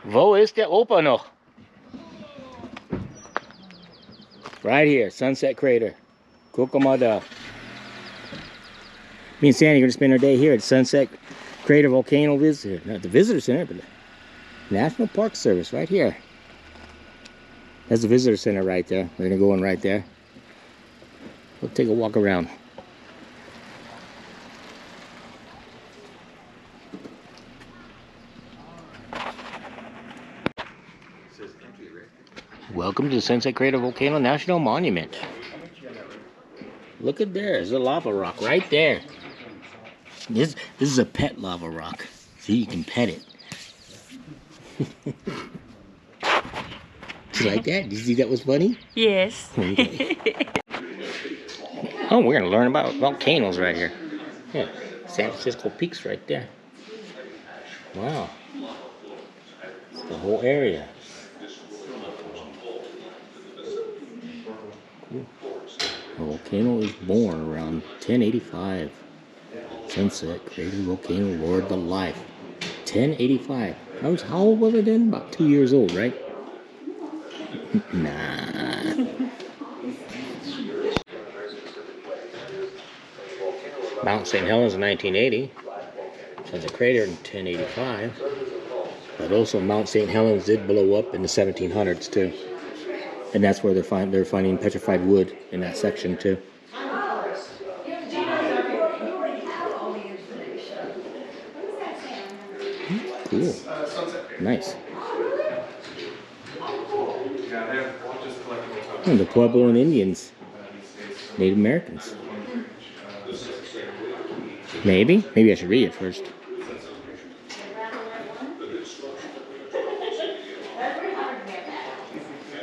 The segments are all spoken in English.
Wo ist der Opa noch? Right here, Sunset Crater. Kokomada. Me and Sandy are going to spend our day here at Sunset Crater Volcano Visitor. Not the Visitor Center, but the National Park Service right here. That's the Visitor Center right there. We're going to go in right there. We'll take a walk around. Welcome to the Sunset Crater Volcano National Monument. Look at there, there's a lava rock right there. This is a pet lava rock. See, you can pet it. You like that? Did you see that was funny? Yes. Okay. Oh, we're gonna learn about volcanoes right here. Yeah, San Francisco Peaks right there. Wow. It's the whole area. Cool. The volcano is born around 1085. Sunset Crater Volcano roared to life. 1085. How old was it then? About 2 years old, right? Nah. Mount St. Helens in 1980. Sunset Crater in 1085. But also Mount St. Helens did blow up in the 1700s too. And that's where they're finding petrified wood in that section too. Cool. Nice. And the Pueblo and Indians. Native Americans. Maybe I should read it first.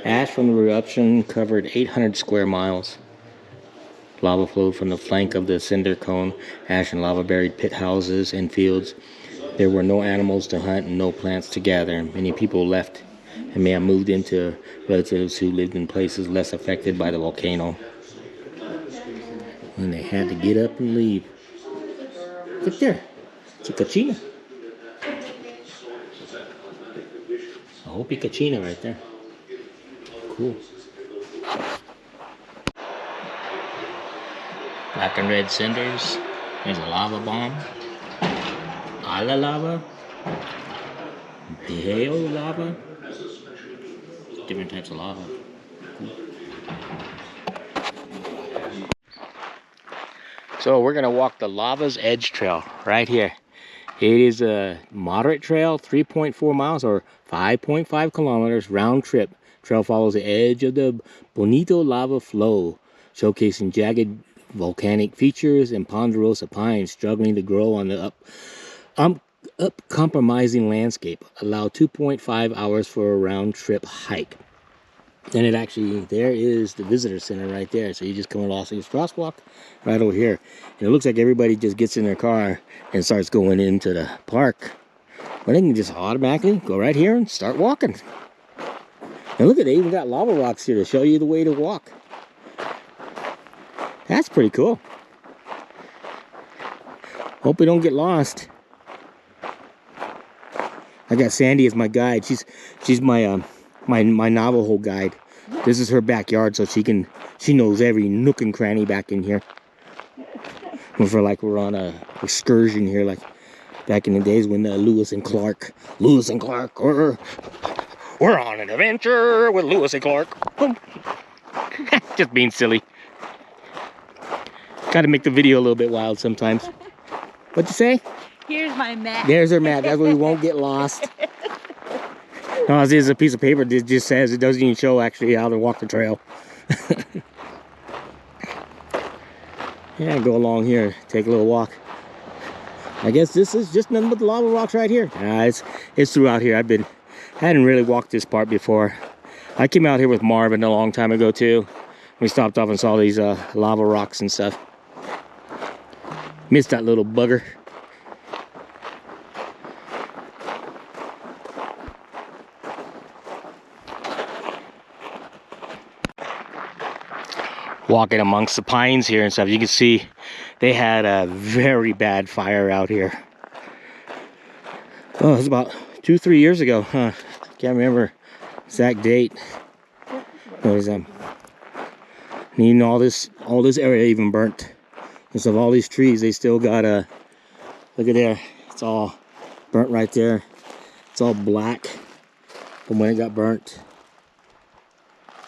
Ash from the eruption covered 800 square miles. Lava flowed from the flank of the cinder cone. Ash and lava buried pit houses and fields. There were no animals to hunt and no plants to gather. Many people left and may have moved into relatives who lived in places less affected by the volcano. And they had to get up and leave. Look there. It's a Kachina. A Hopi Kachina right there. Cool. Black and red cinders. There's a lava bomb. Ala lava. Piheo lava. Different types of lava. So we're gonna walk the Lava's Edge Trail right here. It is a moderate trail, 3.4 miles or 5.5 kilometers round trip. Trail follows the edge of the Bonito lava flow, showcasing jagged volcanic features and ponderosa pines struggling to grow on the uncompromising landscape. Allow 2.5 hours for a round trip hike. And it actually, there is the visitor center right there. So you just come along this crosswalk right over here. And it looks like everybody just gets in their car and starts going into the park. But they can just automatically go right here and start walking. And look at, they even got lava rocks here to show you the way to walk. That's pretty cool. Hope we don't get lost. I got Sandy as my guide. She's my my Navajo guide. This is her backyard, so she knows every nook and cranny back in here. We're on a excursion here, like back in the days when Lewis and Clark, we're on an adventure with Lewis and Clark. Just being silly. Got to make the video a little bit wild sometimes. What'd you say? Here's my map. There's her map. That's where we won't get lost. No, this is a piece of paper that just says, it doesn't even show actually how to walk the trail. Yeah, go along here, take a little walk. I guess this is just nothing but the lava rocks right here. It's throughout here. Hadn't really walked this part before. I came out here with Marvin a long time ago too. We stopped off and saw these lava rocks and stuff. Missed that little bugger. Walking amongst the pines here and stuff, you can see they had a very bad fire out here. Oh, it was about 2-3 years ago, huh? Can't remember exact date. There's even all this area even burnt. Because of all these trees, they still got a, look at there, it's all burnt right there. It's all black from when it got burnt.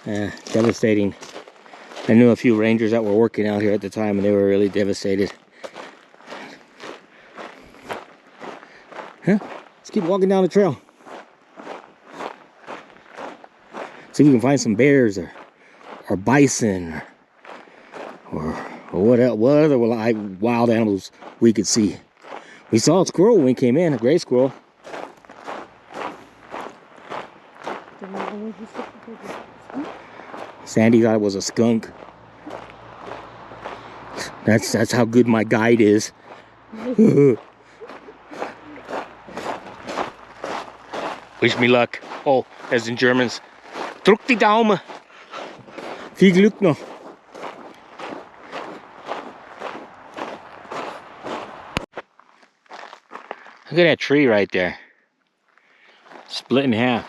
Devastating. I knew a few rangers that were working out here at the time, and they were really devastated. Huh? Let's keep walking down the trail. See if we can find some bears or bison or what other wild animals we could see. We saw a squirrel when we came in, a gray squirrel. Sandy thought it was a skunk. That's how good my guide is. Wish me luck. Oh, as in Germans. Drück die Daumen. Viel Glück noch. Look at that tree right there. Split in half.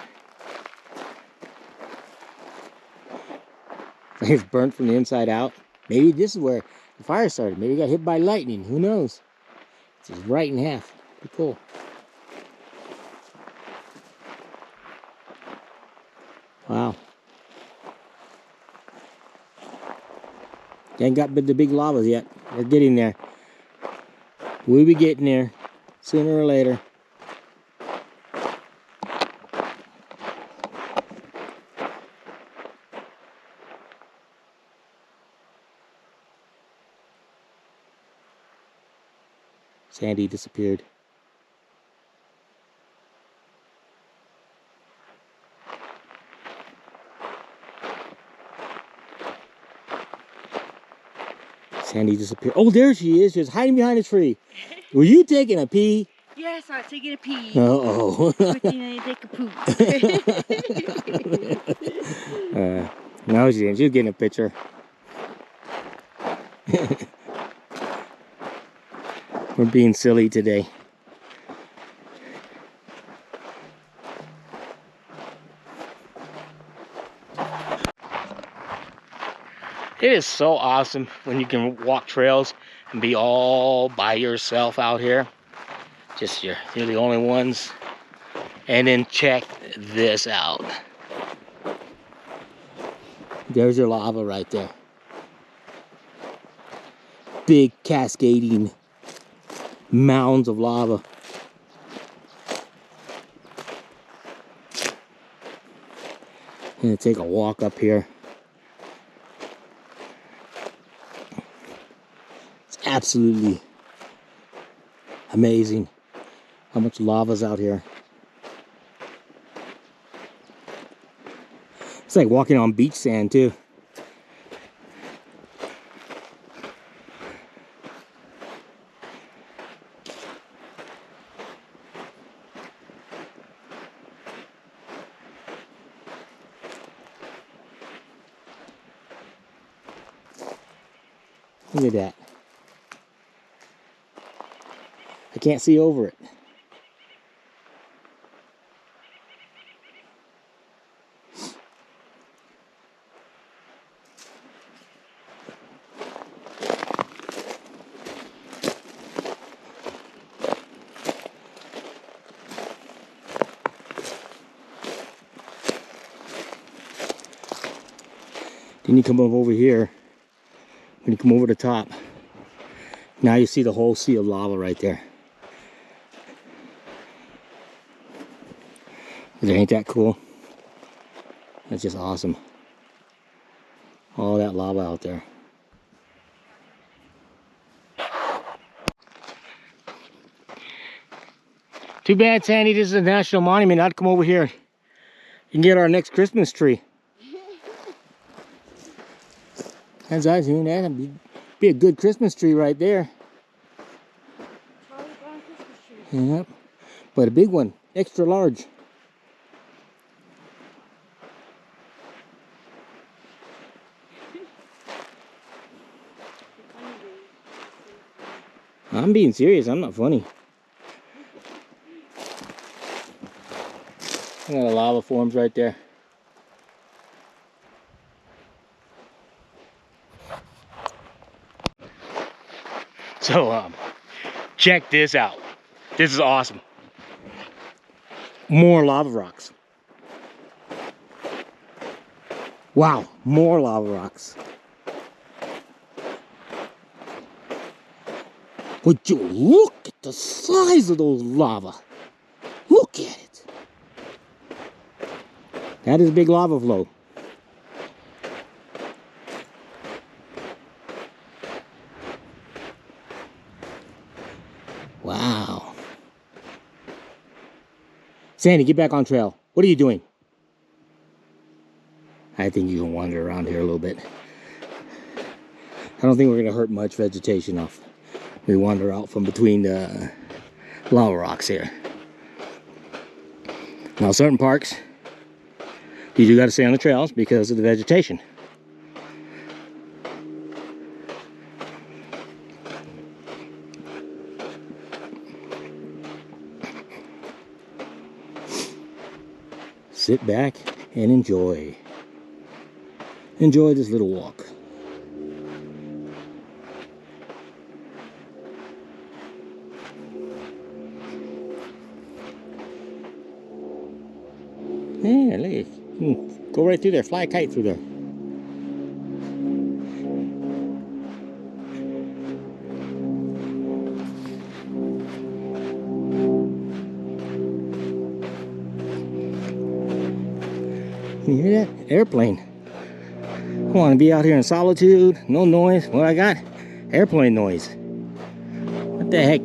It's burnt from the inside out. Maybe this is where the fire started. Maybe it got hit by lightning. Who knows? It's just right in half. Pretty cool. Wow. Ain't got the big lavas yet. We're getting there. We'll be getting there sooner or later. Sandy disappeared. Sandy disappeared. Oh, there she is. She was hiding behind a tree. Were you taking a pee? Yes, I was taking a pee. Uh-oh. Good thing I didn't take a poop. No, she didn't. She was getting a picture. We're being silly today. It is so awesome when you can walk trails and be all by yourself out here. Just you're the only ones. And then check this out. There's your lava right there. Big cascading mounds of lava. I'm gonna take a walk up here. It's absolutely amazing how much lava's out here. It's like walking on beach sand too. Look at that. I can't see over it. Then you come up over here. When you come over the top, now you see the whole sea of lava right there. Ain't that cool? That's just awesome. All that lava out there. Too bad, Sandy, this is a national monument. I'd come over here and get our next Christmas tree. As I seen that, it'd be a good Christmas tree right there. Yep, but a big one, extra large. I'm being serious, I'm not funny. Got a lava forms right there. So check this out. This is awesome. More lava rocks. Wow, more lava rocks. Would you look at the size of those lava? Look at it. That is a big lava flow. Wow. Sandy, get back on trail. What are you doing? I think you can wander around here a little bit. I don't think we're going to hurt much vegetation off. We wander out from between the lava rocks here. Now, certain parks, you do got to stay on the trails because of the vegetation. Sit back and enjoy. Enjoy this little walk. Yeah, look. Go right through there. Fly a kite through there. You hear that? Airplane. I want to be out here in solitude. No noise. What I got? Airplane noise. What the heck?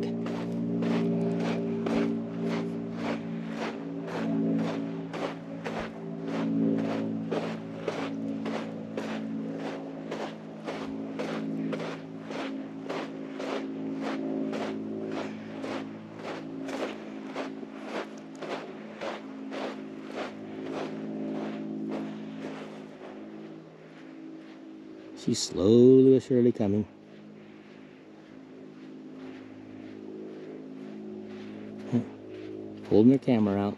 She's slowly but surely coming. Holding her camera out.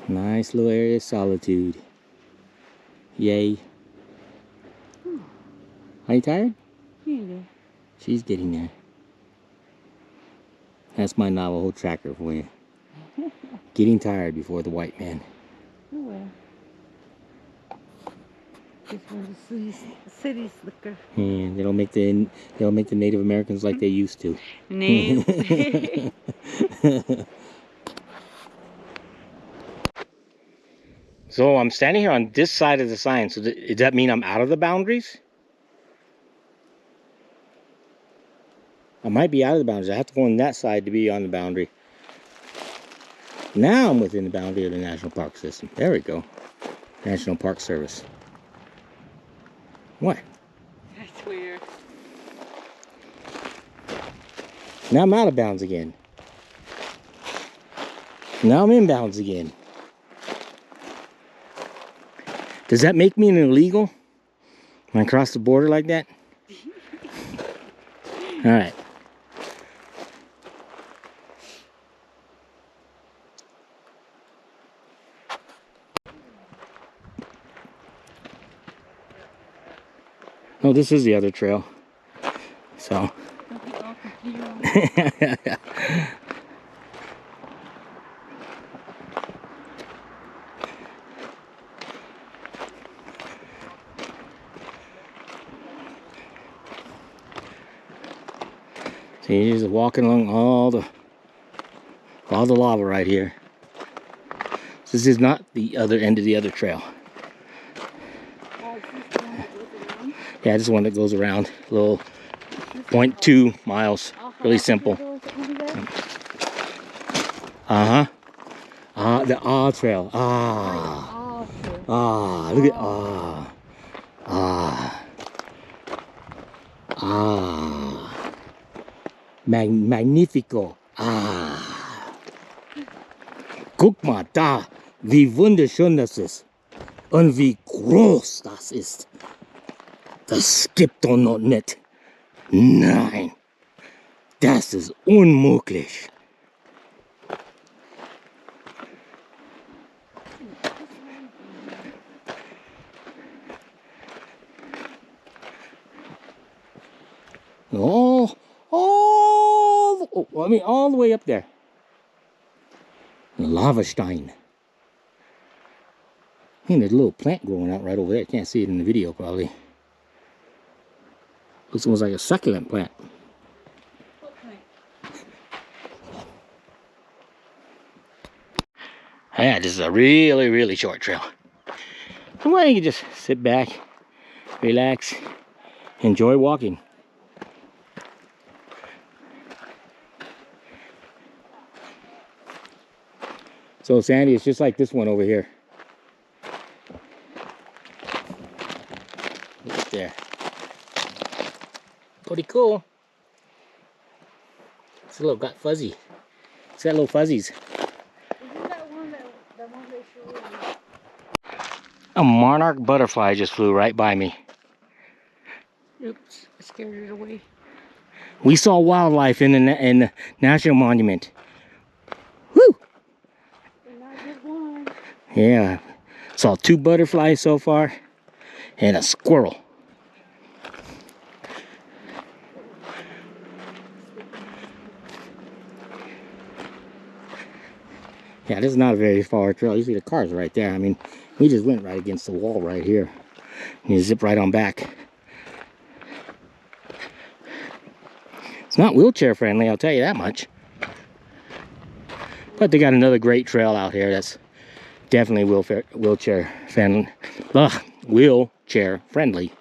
Nice little area of solitude. Yay. Are you tired? Yeah. She's getting there. That's my Navajo tracker for you. Getting tired before the white man. Oh well. This one's a city slicker. And they don't make the Native Americans like they used to. No. So I'm standing here on this side of the sign. So does that mean I'm out of the boundaries? I might be out of the boundaries. I have to go on that side to be on the boundary. Now I'm within the boundary of the National Park System. There we go. National Park Service. What? That's weird. Now I'm out of bounds again. Now I'm in bounds again. Does that make me an illegal when I cross the border like that? All right. Oh, this is the other trail. So. So you're just walking along all the lava right here. This is not the other end of the other trail. Yeah, this is one that goes around. A little 0.2 miles. Really simple. Uh-huh. The trail. Look at Magnifico. Guck mal da, wie wunderschön das ist. Und wie groß das ist. Das gibt doch noch nicht. Nein. Das ist unmöglich. Oh, I mean, all the way up there. Lava stein. And there's a little plant growing out right over there. Can't see it in the video probably. Looks almost like a succulent plant. Yeah, this is a really, really short trail. So why don't you just sit back, relax, enjoy walking. So Sandy, it's just like this one over here. Look there. Pretty cool. It's a little got fuzzy. It's got little fuzzies. Isn't that one the one they showed you? A monarch butterfly just flew right by me. Oops, I scared it away. We saw wildlife in the National Monument. Woo! And I did one. Yeah, saw 2 butterflies so far, and a squirrel. Yeah, this is not a very far trail. You see the cars right there. I mean, we just went right against the wall right here. And you zip right on back. It's not wheelchair friendly, I'll tell you that much. But they got another great trail out here that's definitely wheelchair friendly. Wheelchair friendly.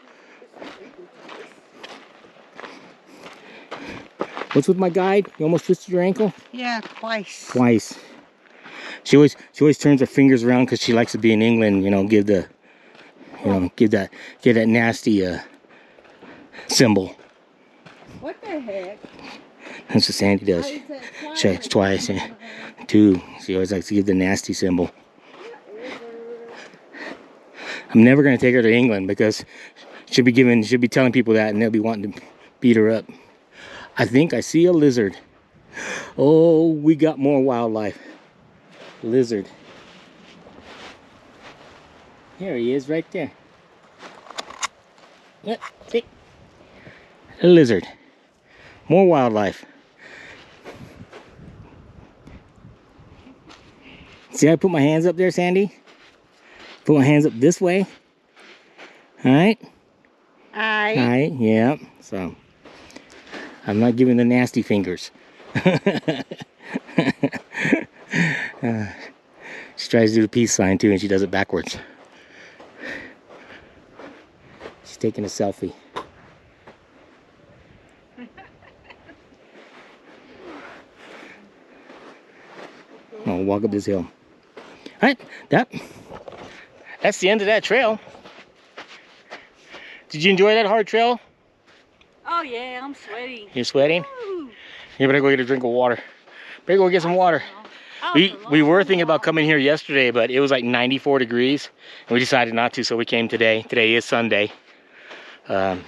What's with my guide? You almost twisted your ankle? Yeah, twice. Twice. She always turns her fingers around because she likes to be in England. You know, give the, give that nasty symbol. What the heck? That's what Sandy does. It's twice. Yeah. 2. She always likes to give the nasty symbol. I'm never gonna take her to England because she'll be telling people that, and they'll be wanting to beat her up. I think I see a lizard. Oh, we got more wildlife. Lizard. Here he is, right there. Yep, see? A lizard. More wildlife. See how I put my hands up there, Sandy? Put my hands up this way. Alright? Alright, yeah. So, I'm not giving the nasty fingers. She tries to do the peace sign too, and she does it backwards. She's taking a selfie. I'll walk up this hill. Alright, that's the end of that trail. Did you enjoy that hard trail? Oh yeah, I'm sweating. You're sweating? Woo. You better go get a drink of water. Better go get some water. We were thinking about coming here yesterday, but it was like 94 degrees, and we decided not to, so we came today. Today is Sunday. Yeah,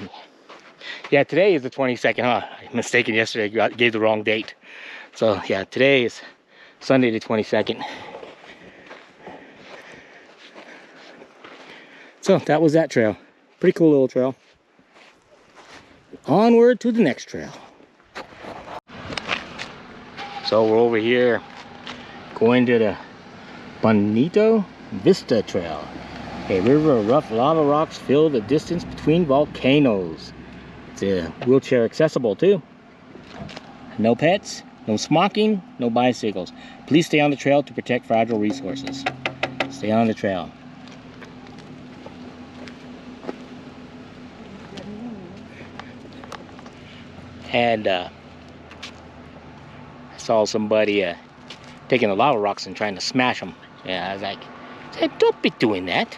today is the 22nd, huh? I mistaken yesterday, gave the wrong date. So yeah, today is Sunday the 22nd. So that was that trail. Pretty cool little trail. Onward to the next trail. So we're over here going to the Bonito Vista Trail. A river of rough lava rocks fill the distance between volcanoes. It's wheelchair accessible too. No pets, no smoking, no bicycles. Please stay on the trail to protect fragile resources. Stay on the trail. And I saw somebody taking the lava rocks and trying to smash them. Yeah, I was like, don't be doing that.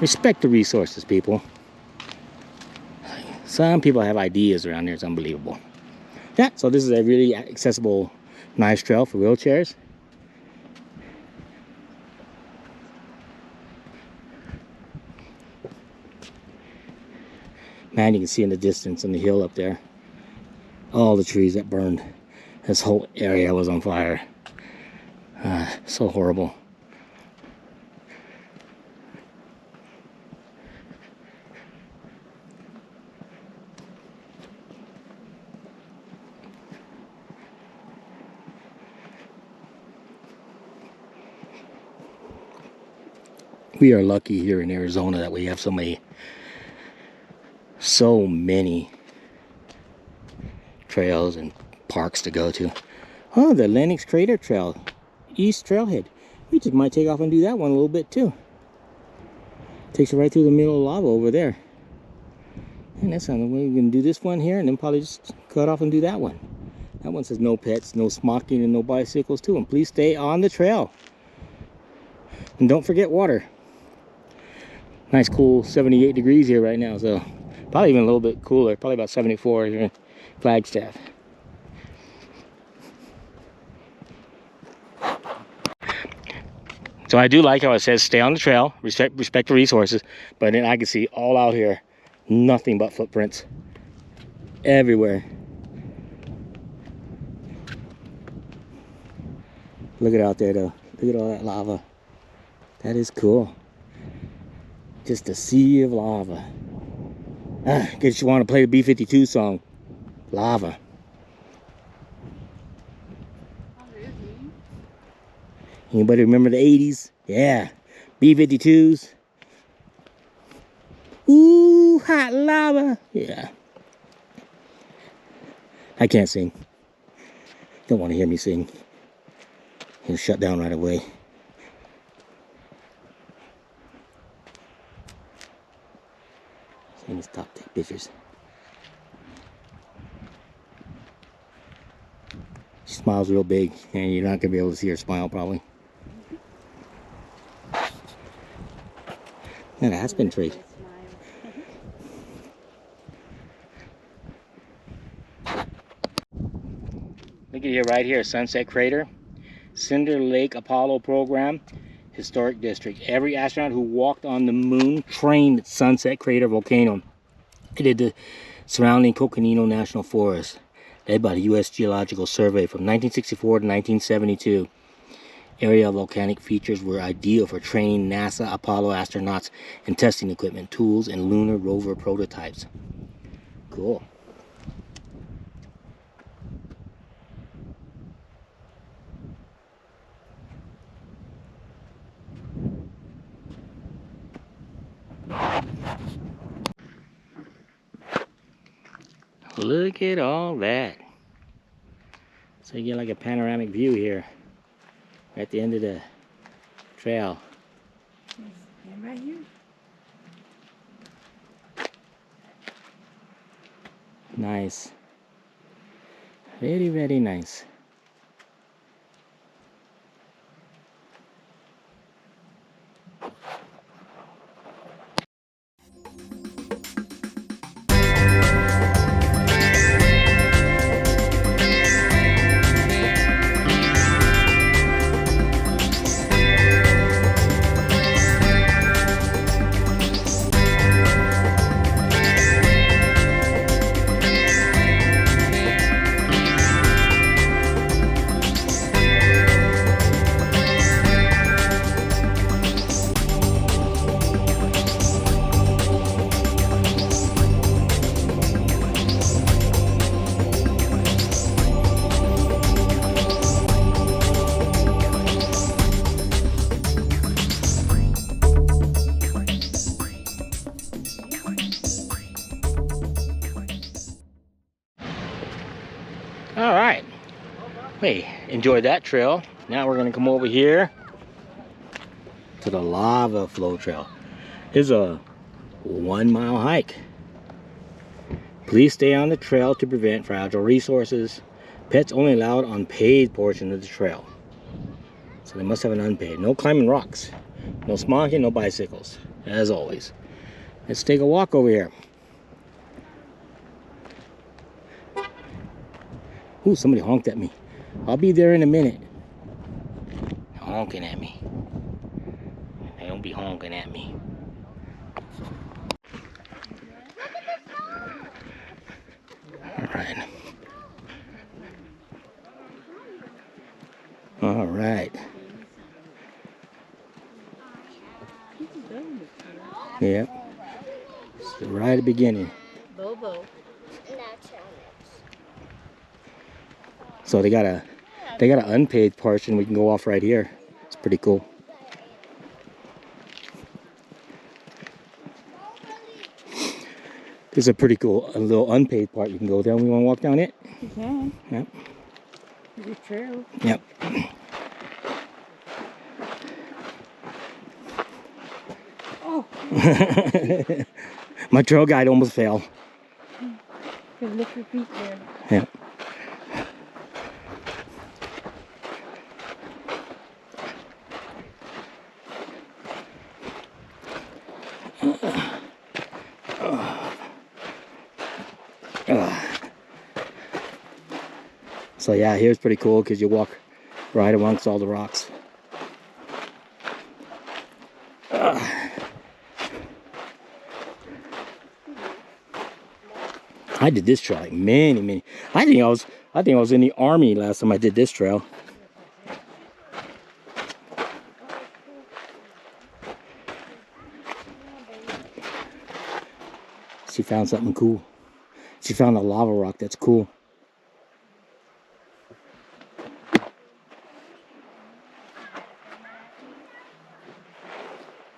Respect the resources, people. Some people have ideas around here. It's unbelievable. Yeah, so this is a really accessible, nice trail for wheelchairs. Man, you can see in the distance on the hill up there, all the trees that burned. This whole area was on fire. So horrible. We are lucky here in Arizona that we have so many trails and parks to go to. Oh, the Lennox Crater Trail, East Trailhead. We just might take off and do that one a little bit too. Takes you right through the middle of lava over there. And that's on the way. We're gonna do this one here and then probably just cut off and do that one. That one says no pets, no smoking, and no bicycles too. And please stay on the trail. And don't forget water. Nice cool 78 degrees here right now, so probably even a little bit cooler, probably about 74 here in Flagstaff. So I do like how it says stay on the trail, respect the resources, but then I can see all out here, nothing but footprints everywhere. Look at out there though, look at all that lava. That is cool. Just a sea of lava. Guess you want to play the B-52 song, Lava. Anybody remember the 80s? Yeah, B-52s. Ooh, hot lava. Yeah. I can't sing. Don't want to hear me sing. He'll shut down right away. Let me stop taking pictures. She smiles real big, and you're not gonna be able to see her smile probably. Look at that aspen tree. Look at here, right here, Sunset Crater, Cinder Lake Apollo Program, Historic District. Every astronaut who walked on the moon trained at Sunset Crater Volcano. It did the surrounding Coconino National Forest, led by the U.S. Geological Survey from 1964 to 1972. Area volcanic features were ideal for training NASA Apollo astronauts and testing equipment, tools, and lunar rover prototypes. Cool. Look at all that. So you get like a panoramic view here at the end of the trail. And right here. Nice. Very, very nice. All right. Hey, enjoyed that trail. Now we're gonna come over here to the lava flow trail. It's a 1 mile hike. Please stay on the trail to prevent fragile resources. Pets only allowed on paid portion of the trail. So they must have an unpaid. No climbing rocks. No smoking, no bicycles. As always. Let's take a walk over here. Ooh, somebody honked at me. I'll be there in a minute. Honking at me. They don't be honking at me. pine. All right. Yep. It's right at the beginning. Bobo. So they got an unpaved portion. We can go off right here. It's pretty cool. This is a pretty cool a little unpaved part. You can go down. We want to walk down it? You can. Yep. It's a trail. Yep. Oh. My trail guide almost fell. Can lift your feet there. Yeah. So yeah, here's pretty cool because you walk right amongst all the rocks. I did this trail like many. I think I was in the army last time I did this trail. She found something cool. She found a lava rock that's cool.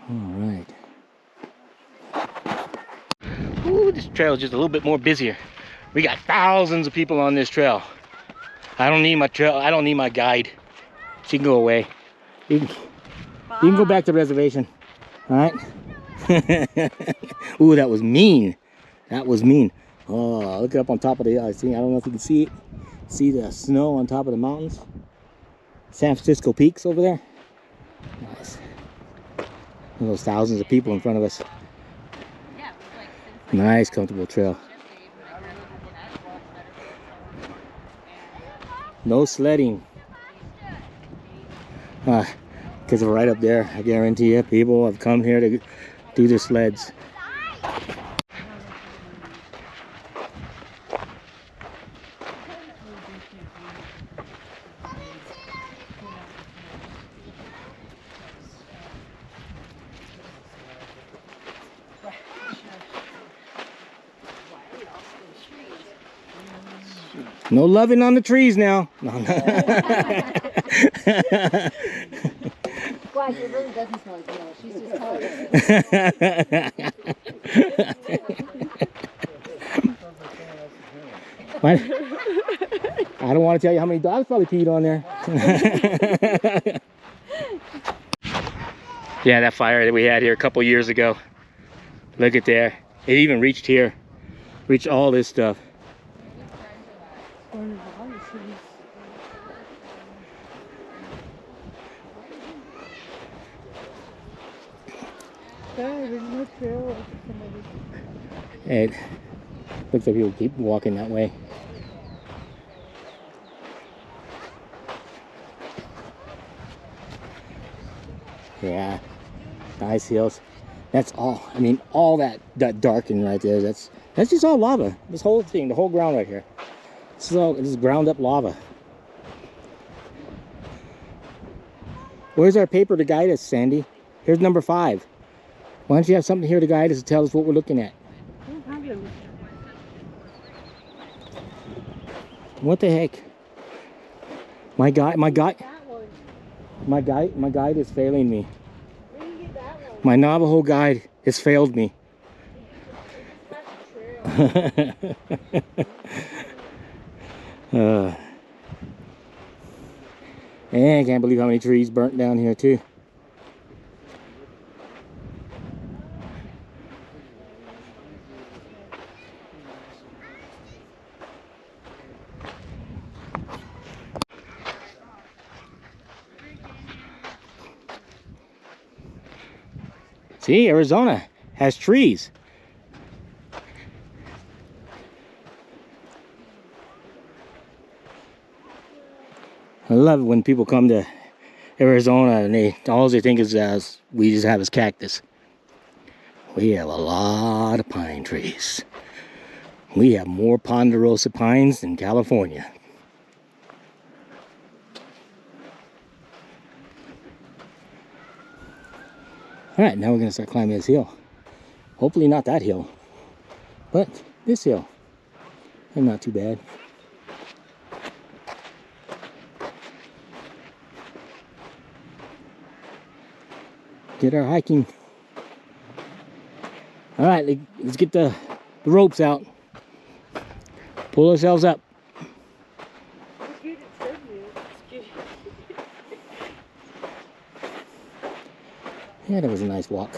Alright. Ooh, this trail is just a little bit more busier. We got thousands of people on this trail. I don't need my guide. She can go away. You can go back to the reservation. Alright? Ooh, that was mean. That was mean. Oh, look up on top of the thing. I don't know if you can see it. See the snow on top of the mountains? San Francisco peaks over there. Nice. And those thousands of people in front of us. Nice, comfortable trail. No sledding. Because we're right up there. I guarantee you, people have come here to do their sleds. No loving on the trees now. No. Well, it really doesn't smell like vanilla. She's just telling us. What? I don't want to tell you how many dogs probably peed on there. Yeah, that fire that we had here a couple years ago. Look at there. It even reached here. Reached all this stuff. It looks like people keep walking that way. Yeah, nice hills. That's all. I mean, all that darkened right there. That's just all lava. This whole thing, the whole ground right here. This is all just ground up lava. Where's our paper to guide us, Sandy? Here's number 5. Why don't you have something here to guide us and tell us what we're looking at? What the heck? My guide is failing me. My Navajo guide has failed me. And I can't believe how many trees burnt down here too. See, Arizona has trees. I love it when people come to Arizona and all they think is we just have is cactus. We have a lot of pine trees. We have more ponderosa pines than California. All right, now we're gonna start climbing this hill. Hopefully not that hill, but this hill. And not too bad. Get our hiking. All right, let's get the ropes out. Pull ourselves up. Yeah, that was a nice walk.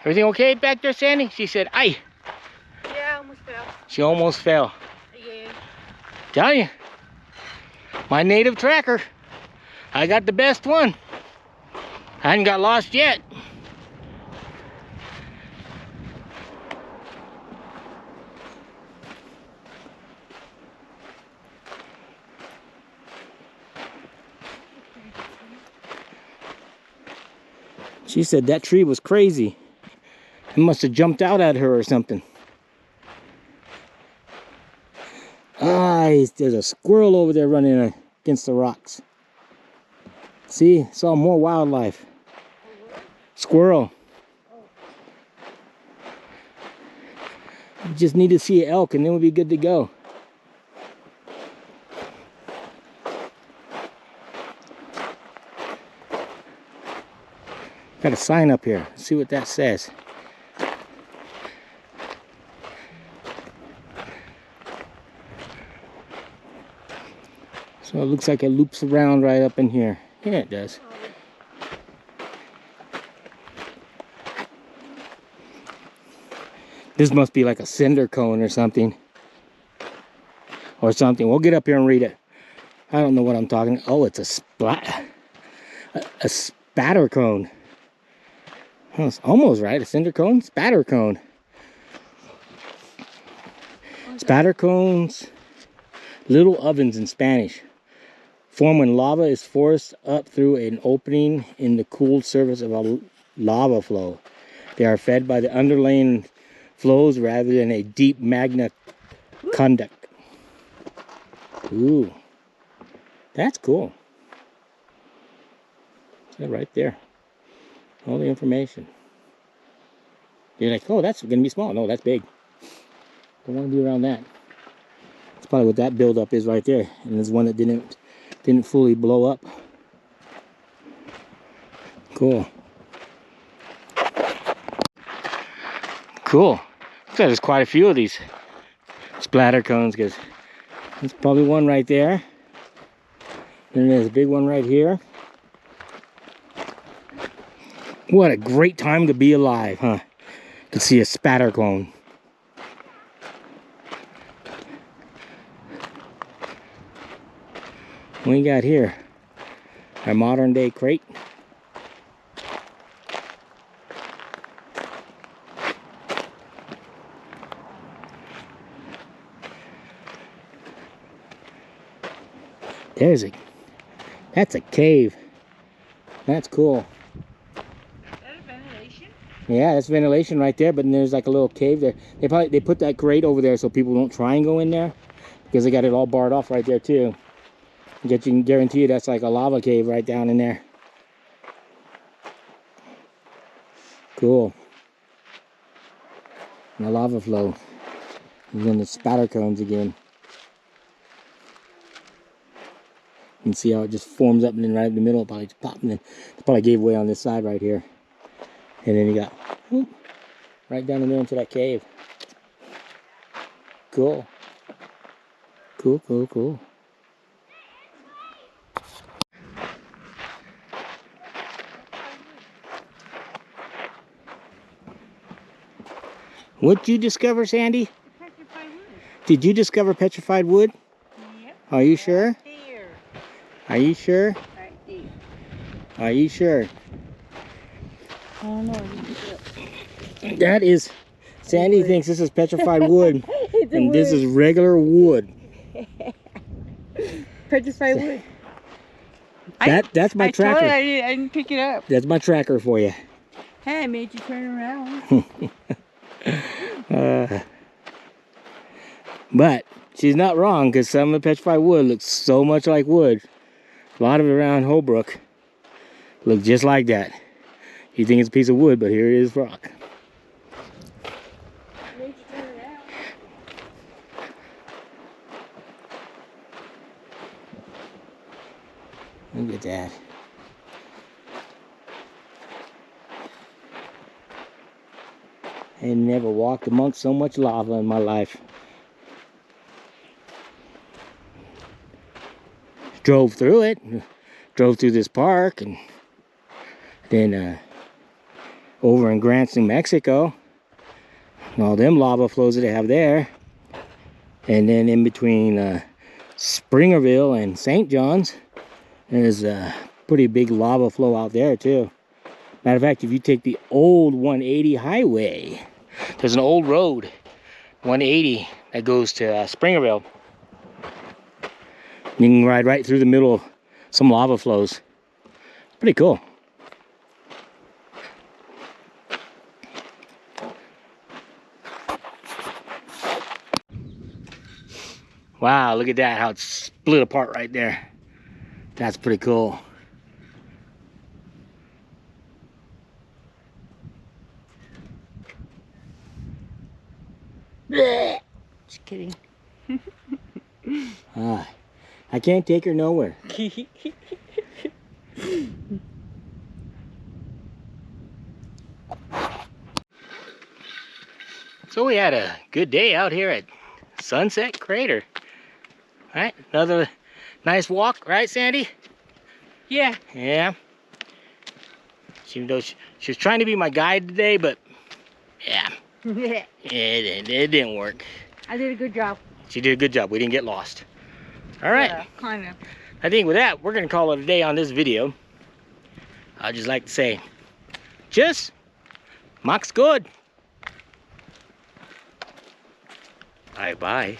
Everything okay back there, Sandy? She said, "Aye." Yeah, I almost fell. She almost fell. Yeah. Tell you, my native tracker. I got the best one. I hadn't got lost yet. She said that tree was crazy. It must have jumped out at her or something. Ah, there's a squirrel over there running against the rocks. See, saw more wildlife. Squirrel. You just need to see an elk and then we'll be good to go. Got a sign up here. Let's see what that says. So it looks like it loops around right up in here. Yeah, it does. This must be like a cinder cone or something. Or something. We'll get up here and read it. I don't know what I'm talking. Oh, it's a spatter cone. Oh, it's almost right. A cinder cone? Spatter cone. Spatter cones, little ovens in Spanish, form when lava is forced up through an opening in the cooled surface of a lava flow. They are fed by the underlying flows rather than a deep magma conduct. Ooh, that's cool. Is that right there? All the information. You're like, oh, that's gonna be small. No, that's big. Don't want to be around that. That's probably what that buildup is right there. And there's one that didn't fully blow up. Cool. Cool. Looks like there's quite a few of these splatter cones, because there's probably one right there. And there's a big one right here. What a great time to be alive, huh? To see a spatter cone. What we got here? Our modern day crate. That's a cave. That's cool. That's ventilation? Yeah, that's ventilation right there, but then there's like a little cave there. They put that grate over there so people don't try and go in there, because they got it all barred off right there too. You can guarantee you that's like a lava cave right down in there. Cool. And the lava flow. And then the spatter cones again. You can see how it just forms up and then right in the middle, it probably just pop, and then it probably gave way on this side right here. And then you got whoop, right down in there into that cave. Cool. Cool, cool, cool. What'd you discover, Sandy? Petrified wood. Did you discover petrified wood? Yep. Are you sure? Right there. Are you sure? Right there. Are you sure? I don't know. That is, Sandy Wood. thinks this is petrified wood, It's a and this wood. is regular wood. Petrified wood. That's my I told tracker. you I didn't pick it up. That's my tracker for you. Hey, I made you turn around. But she's not wrong, because some of the petrified wood looks so much like wood. A lot of it around Holbrook look just like that. You think it's a piece of wood, but here it is rock. Made you turn around. Look at that. I never walked amongst so much lava in my life. Drove through it. Drove through this park, and then over in Grants, New Mexico, and all them lava flows that they have there. And then in between Springerville and St. John's, there's a pretty big lava flow out there too. Matter of fact, if you take the old 180 highway, there's an old road, 180, that goes to Springerville. You can ride right through the middle of some lava flows. Pretty cool. Wow, look at that, how it's split apart right there. That's pretty cool. Just kidding. I can't take her nowhere. So we had a good day out here at Sunset Crater. Right, another nice walk, right, Sandy? Yeah. Yeah. Even though she was trying to be my guide today, but yeah, it didn't work. I did a good job. She did a good job. We didn't get lost. All right. Yeah, kind of. I think with that, we're going to call it a day on this video. I'd just like to say, tschüss, mach's good. Bye-bye.